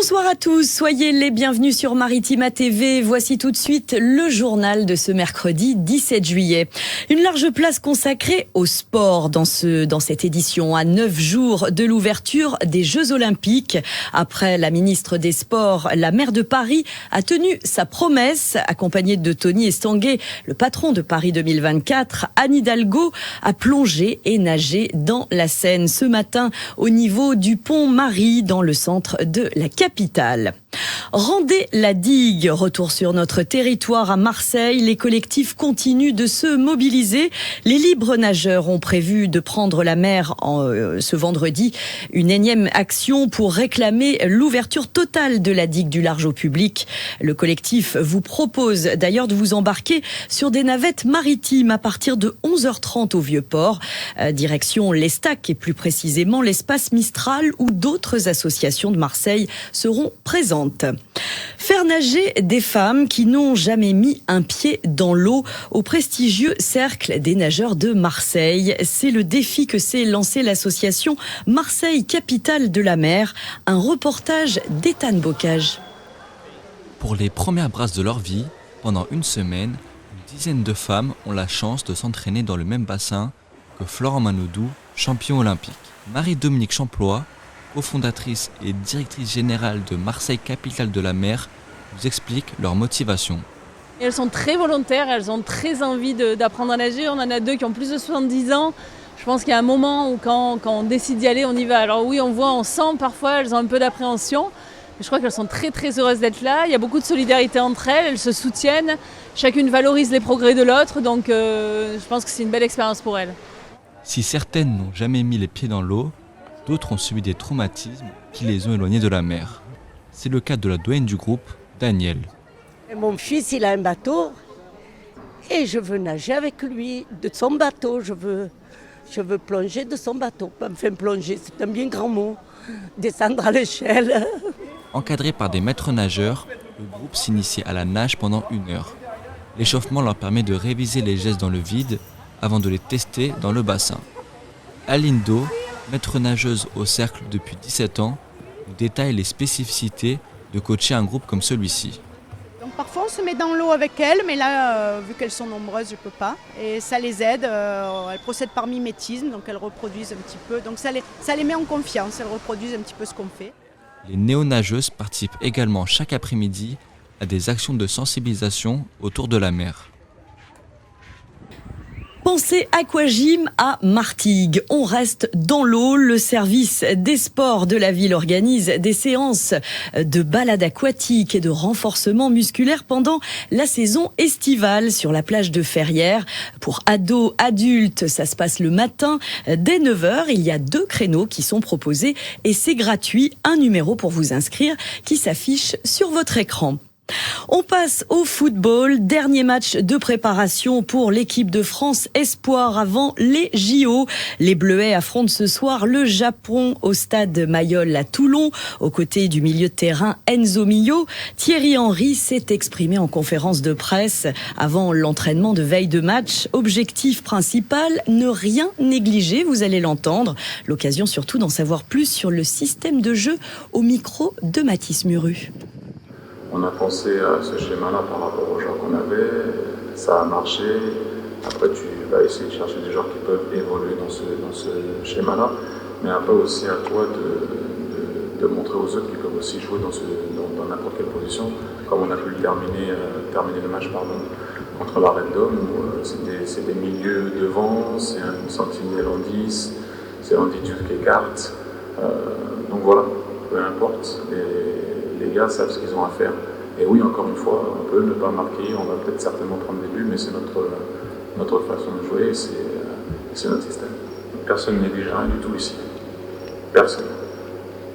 Bonsoir à tous, soyez les bienvenus sur Maritima TV. Voici tout de suite le journal de ce mercredi 17 juillet. Une large place consacrée au sport dans cette édition à 9 jours de l'ouverture des Jeux Olympiques. Après la ministre des Sports, la maire de Paris a tenu sa promesse. Accompagnée de Tony Estanguet, le patron de Paris 2024, Anne Hidalgo a plongé et nagé dans la Seine ce matin au niveau du pont Marie dans le centre de la capitale. Rendez la digue. Retour sur notre territoire à Marseille. Les collectifs continuent de se mobiliser. Les libres nageurs ont prévu de prendre la mer ce vendredi. Une énième action pour réclamer l'ouverture totale de la digue du large au public. Le collectif vous propose d'ailleurs de vous embarquer sur des navettes maritimes à partir de 11h30 au Vieux-Port. Direction l'Estac et plus précisément l'espace Mistral où d'autres associations de Marseille seront présentes. Faire nager des femmes qui n'ont jamais mis un pied dans l'eau au prestigieux Cercle des nageurs de Marseille. C'est le défi que s'est lancé l'association Marseille Capitale de la Mer. Un reportage d'Ethan Bocage. Pour les premières brasses de leur vie, pendant une semaine, une dizaine de femmes ont la chance de s'entraîner dans le même bassin que Florent Manodou, champion olympique. Marie-Dominique Champlois, cofondatrice et directrice générale de Marseille Capitale de la Mer, nous explique leur motivation. Elles sont très volontaires, elles ont très envie d'apprendre à nager. On en a 2 qui ont plus de 70 ans. Je pense qu'il y a un moment où quand on décide d'y aller, on y va. Alors oui, on sent parfois, elles ont un peu d'appréhension. Mais je crois qu'elles sont très très heureuses d'être là. Il y a beaucoup de solidarité entre elles, elles se soutiennent. Chacune valorise les progrès de l'autre, donc je pense que c'est une belle expérience pour elles. Si certaines n'ont jamais mis les pieds dans l'eau, d'autres ont subi des traumatismes qui les ont éloignés de la mer. C'est le cas de la doyenne du groupe, Daniel. Mon fils, il a un bateau et je veux nager avec lui de son bateau. Je veux plonger de son bateau. Enfin, plonger, c'est un bien grand mot. Descendre à l'échelle. Encadrés par des maîtres nageurs, le groupe s'initie à la nage pendant 1 heure. L'échauffement leur permet de réviser les gestes dans le vide avant de les tester dans le bassin. Aline Do, maître nageuse au cercle depuis 17 ans, nous détaille les spécificités de coacher un groupe comme celui-ci. Donc parfois on se met dans l'eau avec elles, mais là, vu qu'elles sont nombreuses, je ne peux pas. Et ça les aide, elles procèdent par mimétisme, donc elles reproduisent un petit peu. Donc ça les met en confiance, elles reproduisent un petit peu ce qu'on fait. Les néo-nageuses participent également chaque après-midi à des actions de sensibilisation autour de la mer. Pensez aquagym à Martigues. On reste dans l'eau. Le service des sports de la ville organise des séances de balade aquatique et de renforcement musculaire pendant la saison estivale sur la plage de Ferrières. Pour ados, adultes, ça se passe le matin dès 9h. Il y a 2 créneaux qui sont proposés et c'est gratuit. Un numéro pour vous inscrire qui s'affiche sur votre écran. On passe au football, dernier match de préparation pour l'équipe de France Espoir avant les JO. Les Bleuets affrontent ce soir le Japon au stade Mayol à Toulon, aux côtés du milieu de terrain Enzo Millo. Thierry Henry s'est exprimé en conférence de presse avant l'entraînement de veille de match. Objectif principal, ne rien négliger, vous allez l'entendre. L'occasion surtout d'en savoir plus sur le système de jeu au micro de Mathis Muru. On a pensé à ce schéma-là par rapport aux joueurs qu'on avait, ça a marché. Après, tu vas essayer de chercher des joueurs qui peuvent évoluer dans ce schéma-là, mais après aussi à toi de montrer aux autres qu'ils peuvent aussi jouer dans n'importe quelle position, comme on a pu terminer le match contre la Red Dome, où c'est des milieux devant, c'est une sentinelle en 10, c'est Andy Diouf qui écarte. Donc voilà, peu importe. Les gars savent ce qu'ils ont à faire. Et oui, encore une fois, on peut ne pas marquer, on va peut-être certainement prendre des buts, mais c'est notre façon de jouer, c'est notre système. Personne ne néglige rien du tout ici. Personne.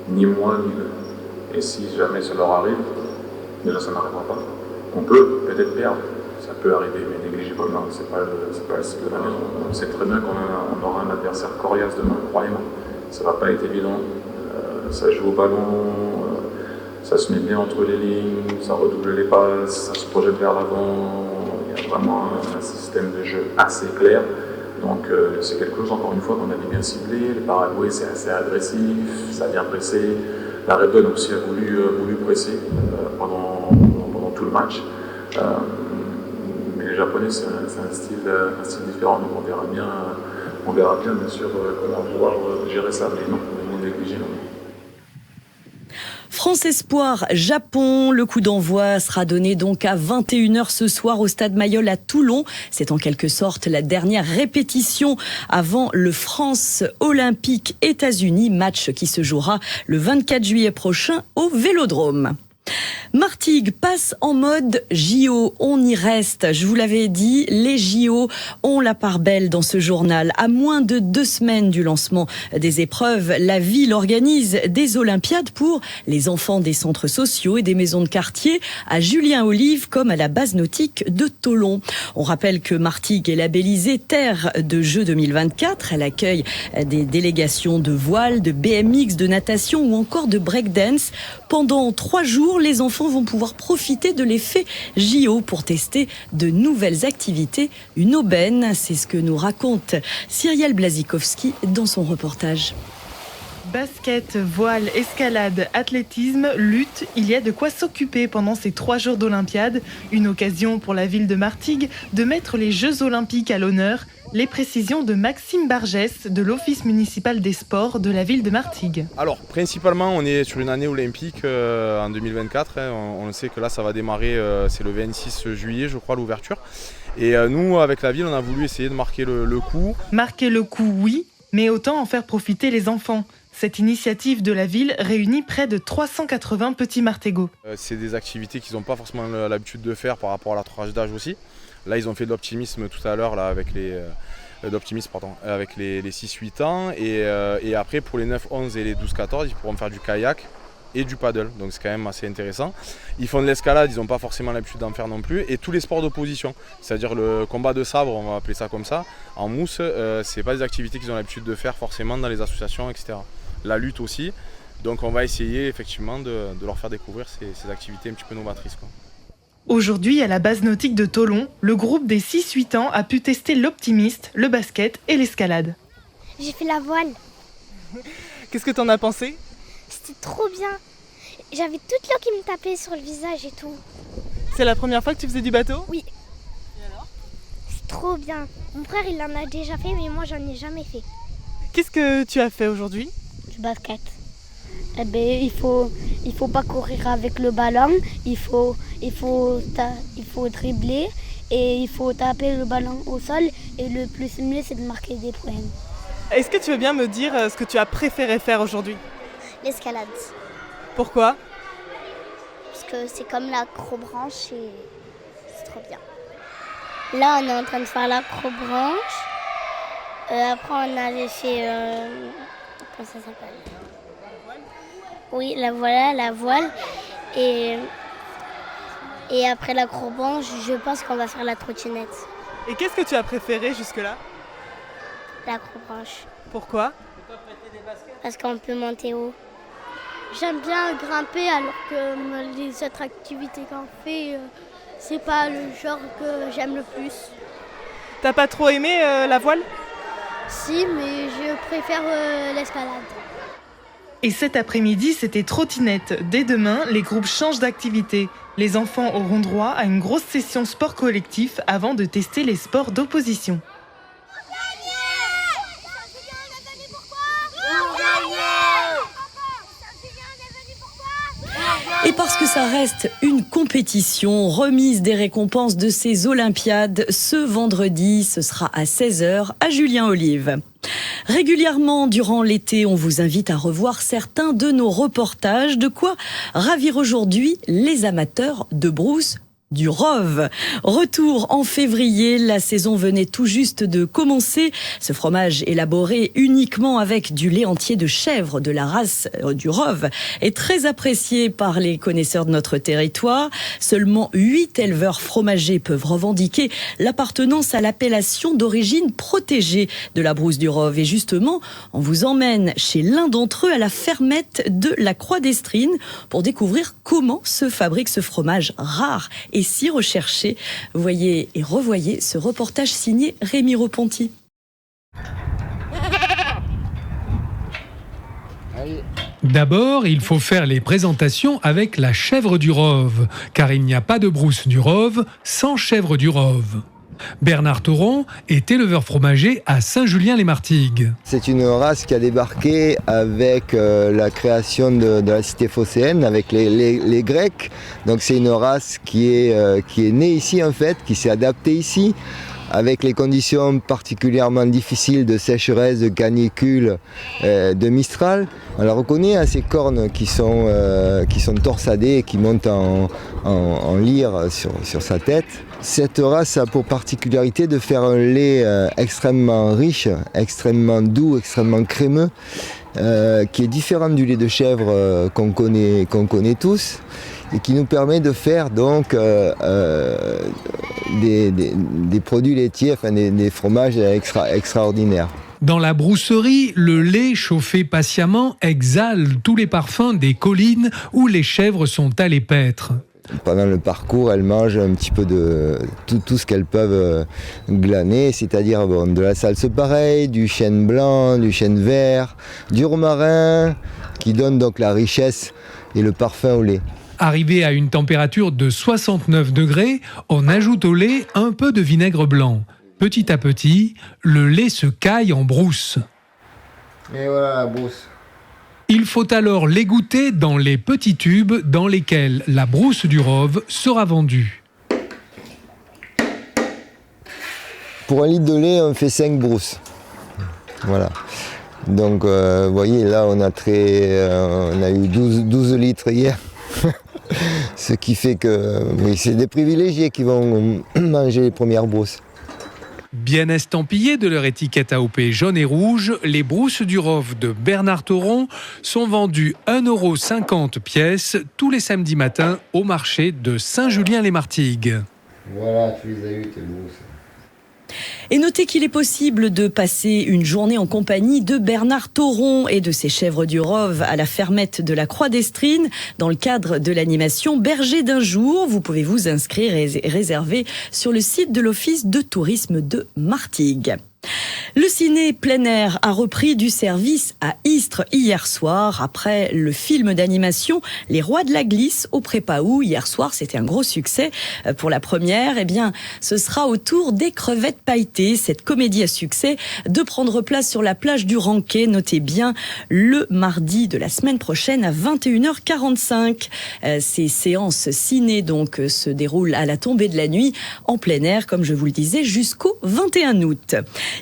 Ni moi, ni eux. Et si jamais ça leur arrive, déjà ça n'arrivera pas. On peut peut-être perdre, ça peut arriver, mais négliger pas, non, c'est pas le style de la maison. On sait très bien qu'on aura un adversaire coriace demain, croyez-moi. Ça va pas être évident. Ça joue au ballon. Ça se met bien entre les lignes, ça redouble les passes, ça se projette vers l'avant. Il y a vraiment un système de jeu assez clair. Donc c'est quelque chose, encore une fois, qu'on avait bien ciblé. Le Paraguay, c'est assez agressif, ça vient presser. la Red Bull aussi a voulu presser pendant tout le match. Mais les Japonais, c'est un style différent, donc on verra bien sûr comment on va pouvoir gérer ça, mais non, on est négligé. France Espoir Japon, le coup d'envoi sera donné donc à 21h ce soir au stade Mayol à Toulon. C'est en quelque sorte la dernière répétition avant le France Olympique États-Unis, match qui se jouera le 24 juillet prochain au Vélodrome. Martigues passe en mode JO, on y reste. Je vous l'avais dit, les JO ont la part belle dans ce journal. À moins de 2 semaines du lancement des épreuves, la ville organise des Olympiades pour les enfants des centres sociaux et des maisons de quartier à Julien-Olive comme à la base nautique de Tholon. On rappelle que Martigues est labellisée Terre de Jeux 2024. Elle accueille des délégations de voile, de BMX, de natation ou encore de breakdance. Pendant 3 jours, les enfants vont pouvoir profiter de l'effet JO pour tester de nouvelles activités. Une aubaine, c'est ce que nous raconte Cyrielle Blazikowski dans son reportage. Basket, voile, escalade, athlétisme, lutte, il y a de quoi s'occuper pendant ces 3 jours d'Olympiade. Une occasion pour la ville de Martigues de mettre les Jeux Olympiques à l'honneur. Les précisions de Maxime Bargès de l'Office municipal des sports de la ville de Martigues. Alors, principalement, on est sur une année olympique en 2024. On sait que là, ça va démarrer, c'est le 26 juillet, je crois, l'ouverture. Et nous, avec la ville, on a voulu essayer de marquer le coup. Marquer le coup, oui, mais autant en faire profiter les enfants. Cette initiative de la ville réunit près de 380 petits martégots. C'est des activités qu'ils n'ont pas forcément l'habitude de faire par rapport à la tranche d'âge aussi. Là, ils ont fait de l'optimisme tout à l'heure là, avec les 6-8 ans. Et après, pour les 9-11 et les 12-14, ils pourront faire du kayak et du paddle. Donc c'est quand même assez intéressant. Ils font de l'escalade, ils n'ont pas forcément l'habitude d'en faire non plus. Et tous les sports d'opposition, c'est-à-dire le combat de sabre, on va appeler ça comme ça, en mousse, c'est pas des activités qu'ils ont l'habitude de faire forcément dans les associations, etc. La lutte aussi. Donc on va essayer effectivement de leur faire découvrir ces activités un petit peu novatrices, quoi. Aujourd'hui, à la base nautique de Tholon, le groupe des 6-8 ans a pu tester l'optimiste, le basket et l'escalade. J'ai fait la voile. Qu'est-ce que t'en as pensé ? C'était trop bien. J'avais toute l'eau qui me tapait sur le visage et tout. C'est la première fois que tu faisais du bateau ? Oui. Et alors ? C'est trop bien. Mon frère, il en a déjà fait, mais moi, j'en ai jamais fait. Qu'est-ce que tu as fait aujourd'hui ? Du basket. Eh ben, il faut pas courir avec le ballon, il faut dribbler et il faut taper le ballon au sol et le plus mieux c'est de marquer des points. Est-ce que tu veux bien me dire ce que tu as préféré faire aujourd'hui ? L'escalade. Pourquoi ? Parce que c'est comme l'acrobranche et c'est trop bien. Là on est en train de faire l'acrobranche. Après on avait fait... comment ça s'appelle ? Oui, la voile. Et après l'acrobranche, je pense qu'on va faire la trottinette. Et qu'est-ce que tu as préféré jusque-là ? L'acrobranche. Pourquoi ? Parce qu'on peut monter haut. J'aime bien grimper alors que les autres activités qu'on fait, c'est pas le genre que j'aime le plus. T'as pas trop aimé la voile ? Si, mais je préfère l'escalade. Et cet après-midi, c'était trottinette. Dès demain, les groupes changent d'activité. Les enfants auront droit à une grosse session sport collectif avant de tester les sports d'opposition. Et parce que ça reste une compétition, remise des récompenses de ces Olympiades, ce vendredi, ce sera à 16h à Julien-Olive. Régulièrement, durant l'été, on vous invite à revoir certains de nos reportages. De quoi ravir aujourd'hui les amateurs de brousse du Rove. Retour en février, la saison venait tout juste de commencer. Ce fromage élaboré uniquement avec du lait entier de chèvre de la race du Rove est très apprécié par les connaisseurs de notre territoire. Seulement 8 éleveurs fromagers peuvent revendiquer l'appartenance à l'appellation d'origine protégée de la brousse du Rove. Et justement, on vous emmène chez l'un d'entre eux à la fermette de la Croix d'Estrine pour découvrir comment se fabrique ce fromage rare et si recherché. Voyez et revoyez ce reportage signé Rémi Reponti. Allez, D'abord, il faut faire les présentations avec la chèvre du Rove, car il n'y a pas de brousse du Rove sans chèvre du Rove. Bernard Thoron est éleveur fromager à Saint-Julien-les-Martigues. C'est une race qui a débarqué avec la création de la cité phocéenne, avec les Grecs. Donc c'est une race qui est née ici en fait, qui s'est adaptée ici, avec les conditions particulièrement difficiles de sécheresse, de canicule, de Mistral. On la reconnaît à ses cornes qui sont torsadées et qui montent en lyre sur sa tête. Cette race a pour particularité de faire un lait extrêmement riche, extrêmement doux, extrêmement crémeux, qui est différent du lait de chèvre qu'on connaît tous et qui nous permet de faire donc des produits laitiers, enfin des fromages extraordinaires. Dans la brousserie, le lait chauffé patiemment exhale tous les parfums des collines où les chèvres sont allées paître. Pendant le parcours, elles mangent un petit peu de tout ce qu'elles peuvent glaner, c'est-à-dire de la salse pareille, du chêne blanc, du chêne vert, du romarin, qui donne donc la richesse et le parfum au lait. Arrivé à une température de 69 degrés, on ajoute au lait un peu de vinaigre blanc. Petit à petit, le lait se caille en brousse. Et voilà la brousse. Il faut alors l'égoutter dans les petits tubes dans lesquels la brousse du Rove sera vendue. Pour un litre de lait, on fait 5 brousses. Voilà. Donc, vous voyez, là, on a eu 12 litres hier. Ce qui fait que oui, c'est des privilégiés qui vont manger les premières brousses. Bien estampillées de leur étiquette AOP jaune et rouge, les brousses du Rove de Bernard Thoron sont vendues 1,50 € pièce tous les samedis matins au marché de Saint-Julien-les-Martigues. Voilà, tu les as eues tes brousses. Et notez qu'il est possible de passer une journée en compagnie de Bernard Thoron et de ses chèvres du Rove à la fermette de la Croix d'Estrines dans le cadre de l'animation Berger d'un jour. Vous pouvez vous inscrire et réserver sur le site de l'Office de tourisme de Martigues. Le ciné plein air a repris du service à Istres hier soir après le film d'animation Les Rois de la Glisse au Prépaou. Hier soir, c'était un gros succès pour la première. Eh bien, ce sera au tour des crevettes pailletées, cette comédie à succès, de prendre place sur la plage du Ranquet. Notez bien, le mardi de la semaine prochaine à 21h45. Ces séances ciné donc se déroulent à la tombée de la nuit en plein air, comme je vous le disais, jusqu'au 21 août.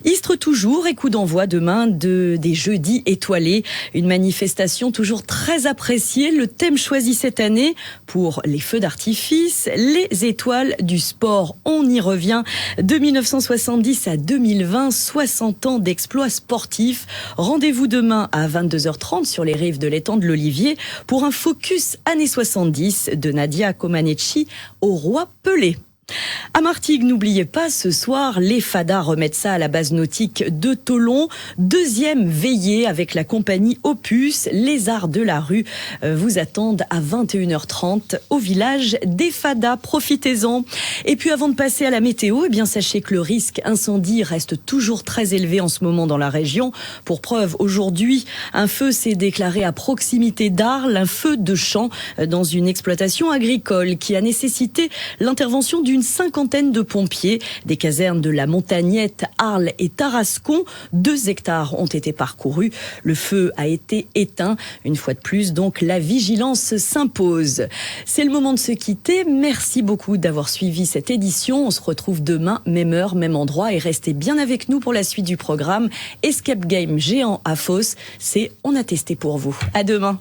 Istres toujours et coup d'envoi demain des Jeudis étoilés. Une manifestation toujours très appréciée. Le thème choisi cette année pour les feux d'artifice, les étoiles du sport. On y revient. De 1970 à 2020, 60 ans d'exploits sportifs. Rendez-vous demain à 22h30 sur les rives de l'étang de l'Olivier pour un focus années 70 de Nadia Comaneci au Roi Pelé. À Martigues, n'oubliez pas, ce soir, les Fadas remettent ça à la base nautique de Tholon. Deuxième veillée avec la compagnie Opus. Les Arts de la rue vous attendent à 21h30 au village des Fadas. Profitez-en. Et puis avant de passer à la météo, eh bien, sachez que le risque incendie reste toujours très élevé en ce moment dans la région. Pour preuve, aujourd'hui, un feu s'est déclaré à proximité d'Arles, un feu de champ dans une exploitation agricole qui a nécessité l'intervention d'une cinquantaine de pompiers, des casernes de la Montagnette, Arles et Tarascon. 2 hectares ont été parcourus. Le feu a été éteint. Une fois de plus, donc, la vigilance s'impose. C'est le moment de se quitter. Merci beaucoup d'avoir suivi cette édition. On se retrouve demain, même heure, même endroit. Et restez bien avec nous pour la suite du programme. Escape Game géant à Fos, c'est On a testé pour vous. À demain.